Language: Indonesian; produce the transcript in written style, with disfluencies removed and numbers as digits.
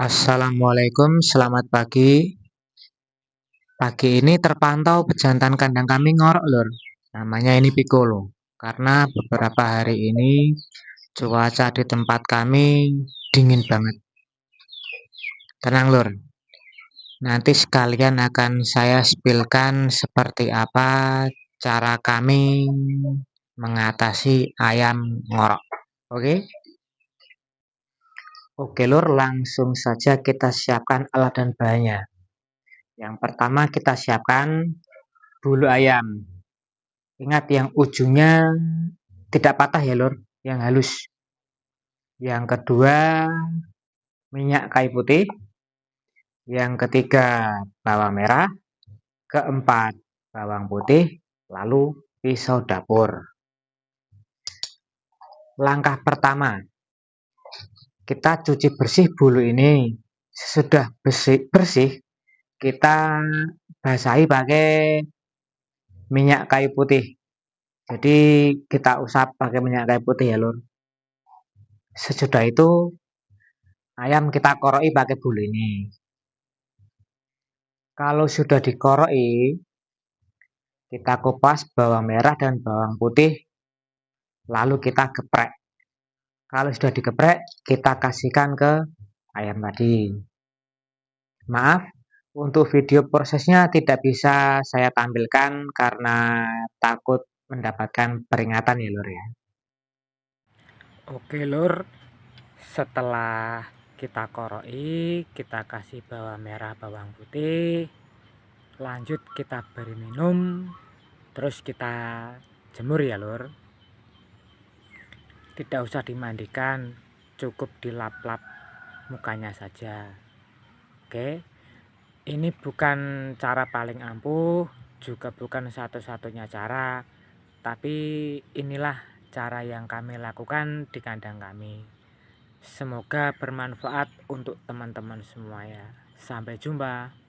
Assalamualaikum, selamat pagi. Pagi ini terpantau pejantan kandang kami ngorok, lur. Namanya ini Piccolo. Karena beberapa hari ini cuaca di tempat kami dingin banget. Tenang, lur. Nanti sekalian akan saya spillkan seperti apa cara kami mengatasi ayam ngorok. Oke? Oke, lur, langsung saja kita siapkan alat dan bahannya. Yang pertama kita siapkan bulu ayam. Ingat yang ujungnya tidak patah ya, lur, yang halus. Yang kedua, minyak kayu putih. Yang ketiga, bawang merah. Keempat, bawang putih. Lalu pisau dapur. Langkah pertama, kita cuci bersih bulu ini. Sesudah bersih, kita basahi pakai minyak kayu putih. Jadi kita usap pakai minyak kayu putih ya, lur. Sesudah itu ayam kita koroki pakai bulu ini. Kalau sudah dikoroki, kita kupas bawang merah dan bawang putih, lalu kita geprek. Kalau sudah digeprek, kita kasihkan ke ayam tadi. Maaf, untuk video prosesnya tidak bisa saya tampilkan karena takut mendapatkan peringatan ya, lur ya. Oke, lur, setelah kita koroki, kita kasih bawang merah, bawang putih, lanjut kita beri minum, terus kita jemur ya, lur. Tidak usah dimandikan, cukup dilap-lap mukanya saja. Oke, ini bukan cara paling ampuh, juga bukan satu-satunya cara, tapi inilah cara yang kami lakukan di kandang kami. Semoga bermanfaat untuk teman-teman semua ya. Sampai jumpa.